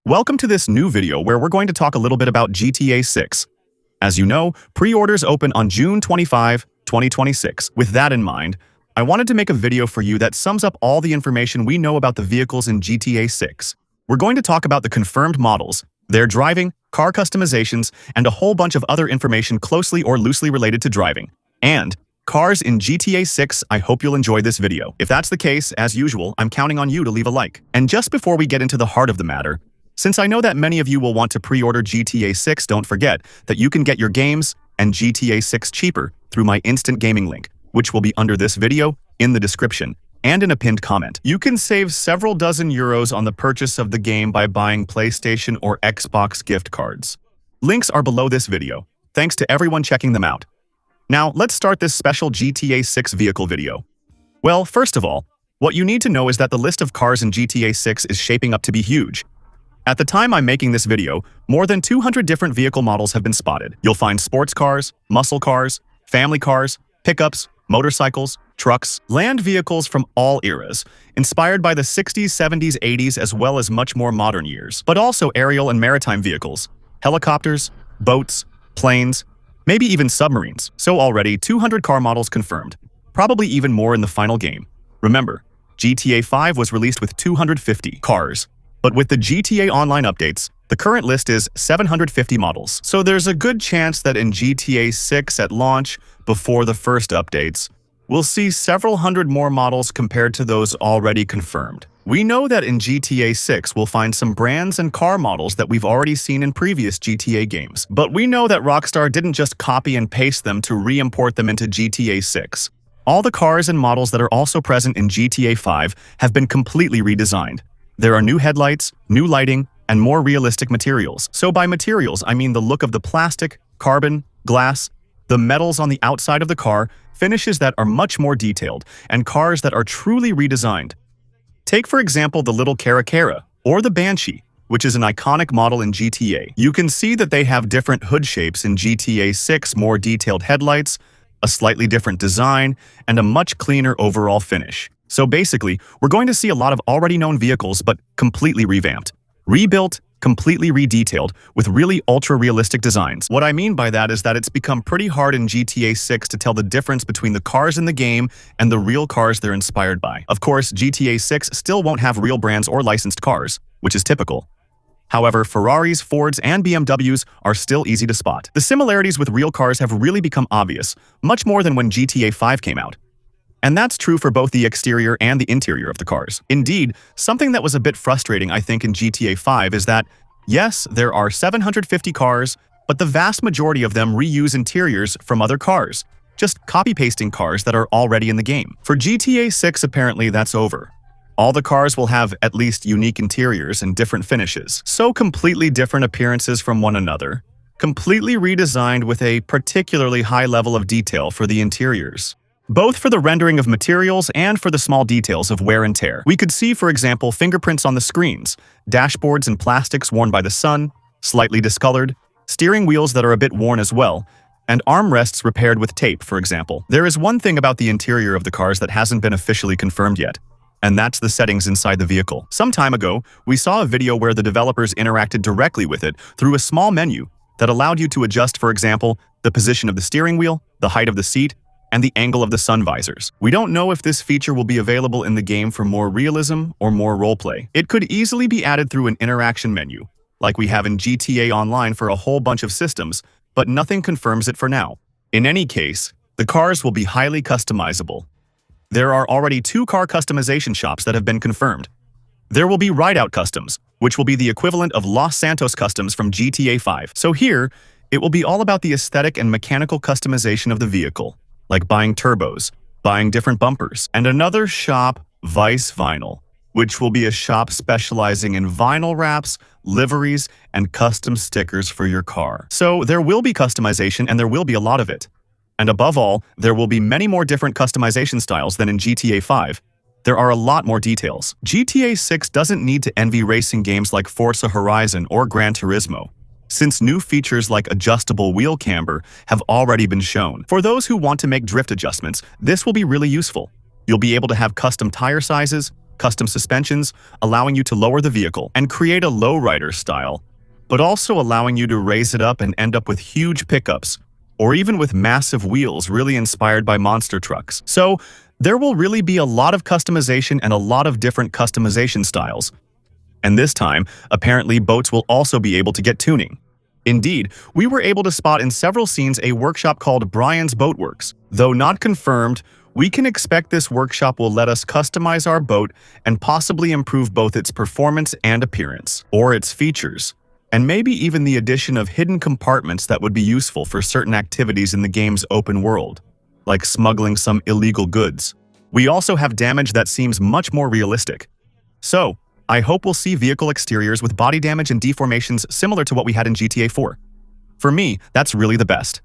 Welcome to this new video where we're going to talk a little bit about GTA 6. As you know, pre-orders open on June 25, 2026. With that in mind, I wanted to make a video for you that sums up all the information we know about the vehicles in GTA 6. We're going to talk about the confirmed models, their driving, car customizations, and a whole bunch of other information closely or loosely related to driving. And cars in GTA 6, I hope you'll enjoy this video. If that's the case, as usual, I'm counting on you to leave a like. And just before we get into the heart of the matter, since I know that many of you will want to pre-order GTA 6, don't forget that you can get your games and GTA 6 cheaper through my instant gaming link, which will be under this video, in the description, and in a pinned comment. You can save several dozen euros on the purchase of the game by buying PlayStation or Xbox gift cards. Links are below this video. Thanks to everyone checking them out. Now, let's start this special GTA 6 vehicle video. Well, first of all, what you need to know is that the list of cars in GTA 6 is shaping up to be huge. At the time I'm making this video, more than 200 different vehicle models have been spotted. You'll find sports cars, muscle cars, family cars, pickups, motorcycles, trucks, land vehicles from all eras, inspired by the 60s, 70s, 80s, as well as much more modern years, but also aerial and maritime vehicles, helicopters, boats, planes, maybe even submarines. So already 200 car models confirmed, probably even more in the final game. Remember, GTA 5 was released with 250 cars. But with the GTA Online updates, the current list is 750 models. So there's a good chance that in GTA 6 at launch, before the first updates, we'll see several hundred more models compared to those already confirmed. We know that in GTA 6 we'll find some brands and car models that we've already seen in previous GTA games. But we know that Rockstar didn't just copy and paste them to re-import them into GTA 6. All the cars and models that are also present in GTA 5 have been completely redesigned. There are new headlights, new lighting, and more realistic materials. So by materials, I mean the look of the plastic, carbon, glass, the metals on the outside of the car, finishes that are much more detailed, and cars that are truly redesigned. Take for example the little Caracara, or the Banshee, which is an iconic model in GTA. You can see that they have different hood shapes in GTA 6, more detailed headlights, a slightly different design, and a much cleaner overall finish. So basically, we're going to see a lot of already known vehicles, but completely revamped. Rebuilt, completely redetailed, with really ultra-realistic designs. What I mean by that is that it's become pretty hard in GTA 6 to tell the difference between the cars in the game and the real cars they're inspired by. Of course, GTA 6 still won't have real brands or licensed cars, which is typical. However, Ferraris, Fords, and BMWs are still easy to spot. The similarities with real cars have really become obvious, much more than when GTA 5 came out. And that's true for both the exterior and the interior of the cars. Indeed, something that was a bit frustrating, I think, in GTA 5 is that, yes, there are 750 cars, but the vast majority of them reuse interiors from other cars, just copy-pasting cars that are already in the game. For GTA 6, apparently, that's over. All the cars will have at least unique interiors and different finishes, so completely different appearances from one another, completely redesigned with a particularly high level of detail for the interiors, both for the rendering of materials and for the small details of wear and tear. We could see, for example, fingerprints on the screens, dashboards and plastics worn by the sun, slightly discolored, steering wheels that are a bit worn as well, and armrests repaired with tape, for example. There is one thing about the interior of the cars that hasn't been officially confirmed yet, and that's the settings inside the vehicle. Some time ago, we saw a video where the developers interacted directly with it through a small menu that allowed you to adjust, for example, the position of the steering wheel, the height of the seat, and the angle of the sun visors. We don't know if this feature will be available in the game for more realism or more roleplay. It could easily be added through an interaction menu, like we have in GTA Online for a whole bunch of systems, but nothing confirms it for now. In any case, the cars will be highly customizable. There are already 2 car customization shops that have been confirmed. There will be Rideout Customs, which will be the equivalent of Los Santos Customs from GTA 5. So here, it will be all about the aesthetic and mechanical customization of the vehicle, like buying turbos, buying different bumpers, and another shop, Vice Vinyl, which will be a shop specializing in vinyl wraps, liveries, and custom stickers for your car. So there will be customization, and there will be a lot of it. And above all, there will be many more different customization styles than in GTA 5. There are a lot more details. GTA 6 doesn't need to envy racing games like Forza Horizon or Gran Turismo, since new features like adjustable wheel camber have already been shown. For those who want to make drift adjustments, this will be really useful. You'll be able to have custom tire sizes, custom suspensions, allowing you to lower the vehicle and create a lowrider style, but also allowing you to raise it up and end up with huge pickups, or even with massive wheels really inspired by monster trucks. So there will really be a lot of customization and a lot of different customization styles. And this time, apparently boats will also be able to get tuning. Indeed, we were able to spot in several scenes a workshop called Brian's Boat Works. Though not confirmed, we can expect this workshop will let us customize our boat and possibly improve both its performance and appearance, or its features, and maybe even the addition of hidden compartments that would be useful for certain activities in the game's open world, like smuggling some illegal goods. We also have damage that seems much more realistic. So, I hope we'll see vehicle exteriors with body damage and deformations similar to what we had in GTA 4. For me, that's really the best.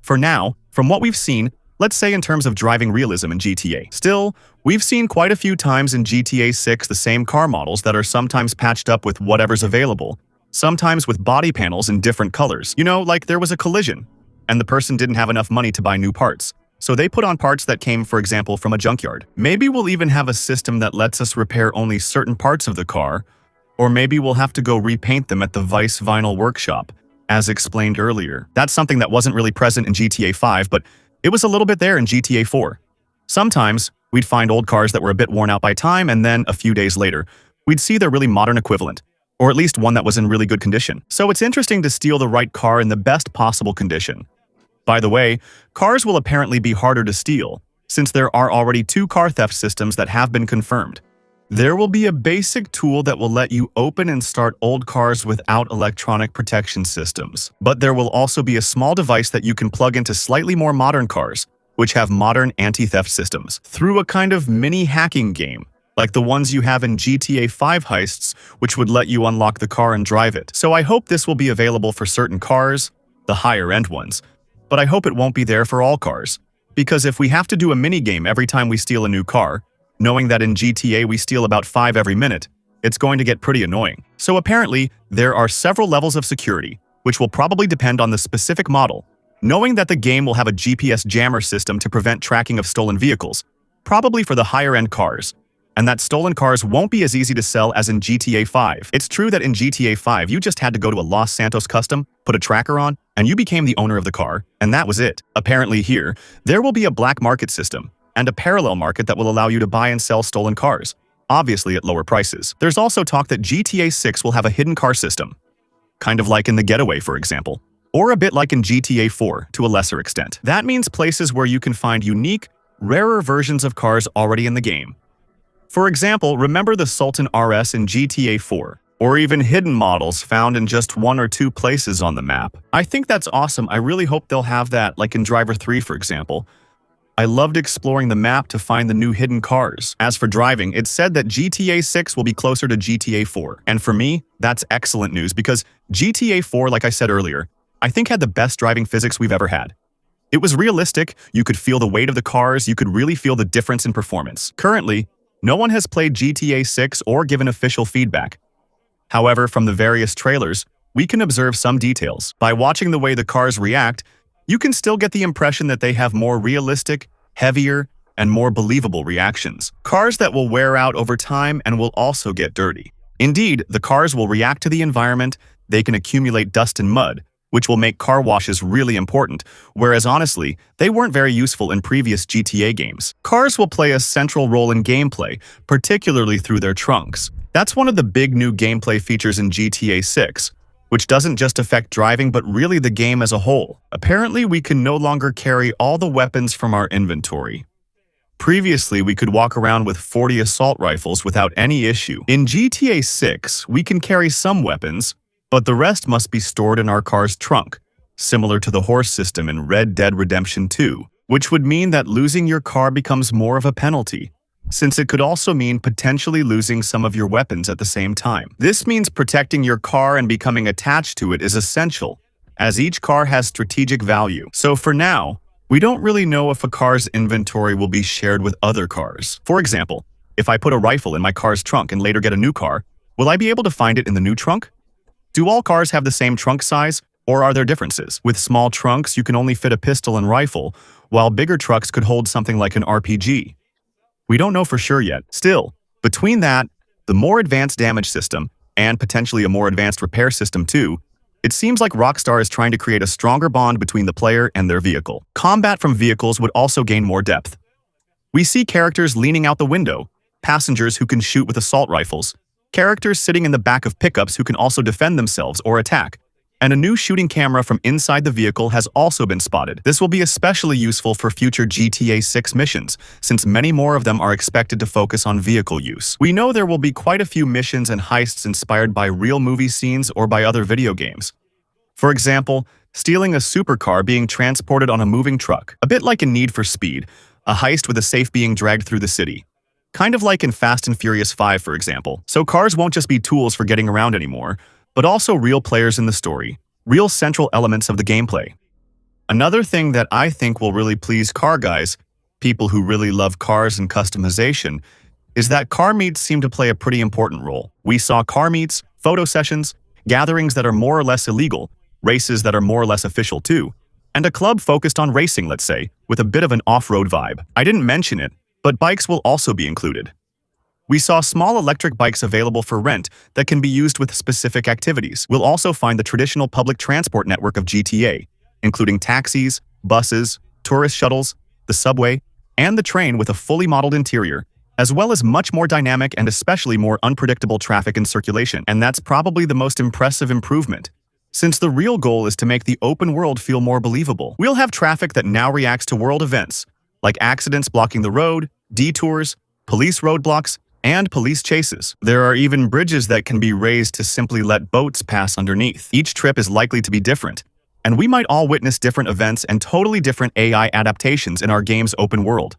For now, from what we've seen, let's say in terms of driving realism in GTA. Still, we've seen quite a few times in GTA 6 the same car models that are sometimes patched up with whatever's available, sometimes with body panels in different colors. You know, like there was a collision, and the person didn't have enough money to buy new parts. So they put on parts that came, for example, from a junkyard. Maybe we'll even have a system that lets us repair only certain parts of the car, or maybe we'll have to go repaint them at the Vice Vinyl Workshop, as explained earlier. That's something that wasn't really present in GTA 5, but it was a little bit there in GTA 4. Sometimes, we'd find old cars that were a bit worn out by time, and then, a few days later, we'd see their really modern equivalent, or at least one that was in really good condition. So it's interesting to steal the right car in the best possible condition. By the way, cars will apparently be harder to steal, since there are already 2 car theft systems that have been confirmed. There will be a basic tool that will let you open and start old cars without electronic protection systems. But there will also be a small device that you can plug into slightly more modern cars, which have modern anti-theft systems, through a kind of mini hacking game, like the ones you have in GTA 5 heists, which would let you unlock the car and drive it. So I hope this will be available for certain cars, the higher-end ones. But I hope it won't be there for all cars, because if we have to do a mini-game every time we steal a new car, knowing that in GTA we steal about 5 every minute, it's going to get pretty annoying. So apparently, there are several levels of security, which will probably depend on the specific model, knowing that the game will have a GPS jammer system to prevent tracking of stolen vehicles, probably for the higher-end cars, and that stolen cars won't be as easy to sell as in GTA 5. It's true that in GTA 5 you just had to go to a Los Santos custom, put a tracker on, and you became the owner of the car, and that was it. Apparently here, there will be a black market system, and a parallel market that will allow you to buy and sell stolen cars, obviously at lower prices. There's also talk that GTA 6 will have a hidden car system, kind of like in The Getaway, for example, or a bit like in GTA 4 to a lesser extent. That means places where you can find unique, rarer versions of cars already in the game. For example, remember the Sultan RS in GTA 4, or even hidden models found in just 1 or 2 places on the map. I think that's awesome. I really hope they'll have that, like in Driver 3, for example. I loved exploring the map to find the new hidden cars. As for driving, it's said that GTA 6 will be closer to GTA 4. And for me, that's excellent news because GTA 4, like I said earlier, I think had the best driving physics we've ever had. It was realistic, you could feel the weight of the cars, you could really feel the difference in performance. Currently, no one has played GTA 6 or given official feedback. However, from the various trailers, we can observe some details. By watching the way the cars react, you can still get the impression that they have more realistic, heavier, and more believable reactions. Cars that will wear out over time and will also get dirty. Indeed, the cars will react to the environment, they can accumulate dust and mud, which will make car washes really important, whereas honestly, they weren't very useful in previous GTA games. Cars will play a central role in gameplay, particularly through their trunks. That's one of the big new gameplay features in GTA 6, which doesn't just affect driving but really the game as a whole. Apparently, we can no longer carry all the weapons from our inventory. Previously, we could walk around with 40 assault rifles without any issue. In GTA 6, we can carry some weapons, but the rest must be stored in our car's trunk, similar to the horse system in Red Dead Redemption 2, which would mean that losing your car becomes more of a penalty, since it could also mean potentially losing some of your weapons at the same time. This means protecting your car and becoming attached to it is essential, as each car has strategic value. So for now, we don't really know if a car's inventory will be shared with other cars. For example, if I put a rifle in my car's trunk and later get a new car, will I be able to find it in the new trunk? Do all cars have the same trunk size, or are there differences? With small trunks, you can only fit a pistol and rifle, while bigger trucks could hold something like an RPG. We don't know for sure yet. Still, Between that, the more advanced damage system, and potentially a more advanced repair system too, it seems like Rockstar is trying to create a stronger bond between the player and their vehicle. Combat from vehicles would also gain more depth. We see characters leaning out the window, passengers who can shoot with assault rifles, characters sitting in the back of pickups who can also defend themselves or attack, and a new shooting camera from inside the vehicle has also been spotted. This will be especially useful for future GTA 6 missions, since many more of them are expected to focus on vehicle use. We know there will be quite a few missions and heists inspired by real movie scenes or by other video games. For example, stealing a supercar being transported on a moving truck, a bit like in Need for Speed, a heist with a safe being dragged through the city. Kind of like in Fast and Furious 5, for example. So cars won't just be tools for getting around anymore, but also real players in the story, real central elements of the gameplay. Another thing that I think will really please car guys, people who really love cars and customization, is that car meets seem to play a pretty important role. We saw car meets, photo sessions, gatherings that are more or less illegal, races that are more or less official too, and a club focused on racing, let's say, with a bit of an off-road vibe. I didn't mention it, but bikes will also be included. We saw small electric bikes available for rent that can be used with specific activities. We'll also find the traditional public transport network of GTA, including taxis, buses, tourist shuttles, the subway, and the train with a fully modeled interior, as well as much more dynamic and especially more unpredictable traffic and circulation. And that's probably the most impressive improvement, since the real goal is to make the open world feel more believable. We'll have traffic that now reacts to world events, like accidents blocking the road, detours, police roadblocks, and police chases. There are even bridges that can be raised to simply let boats pass underneath. Each trip is likely to be different, and we might all witness different events and totally different AI adaptations in our game's open world.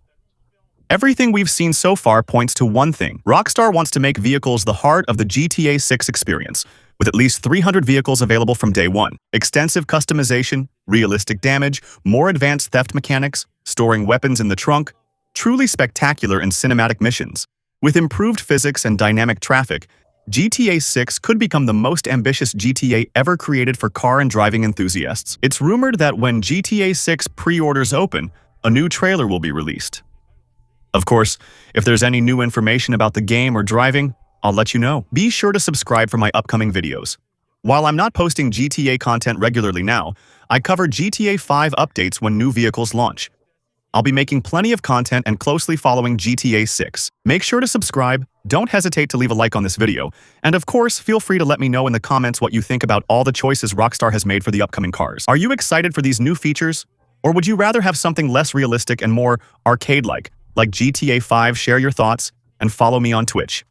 Everything we've seen so far points to one thing. Rockstar wants to make vehicles the heart of the GTA 6 experience, with at least 300 vehicles available from day one. Extensive customization, realistic damage, more advanced theft mechanics, storing weapons in the trunk, truly spectacular and cinematic missions. With improved physics and dynamic traffic, GTA 6 could become the most ambitious GTA ever created for car and driving enthusiasts. It's rumored that when GTA 6 pre-orders open, a new trailer will be released. Of course, if there's any new information about the game or driving, I'll let you know. Be sure to subscribe for my upcoming videos. While I'm not posting GTA content regularly now, I cover GTA 5 updates when new vehicles launch. I'll be making plenty of content and closely following GTA 6. Make sure to subscribe, don't hesitate to leave a like on this video, and of course, feel free to let me know in the comments what you think about all the choices Rockstar has made for the upcoming cars. Are you excited for these new features? Or would you rather have something less realistic and more arcade-like GTA 5? Share your thoughts, and follow me on Twitch.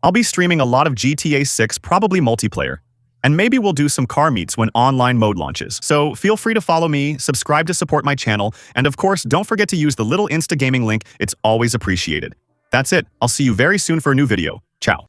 I'll be streaming a lot of GTA 6, probably multiplayer, and maybe we'll do some car meets when online mode launches. So feel free to follow me, subscribe to support my channel, and of course, don't forget to use the little Insta Gaming link. It's always appreciated. That's it. I'll see you very soon for a new video. Ciao.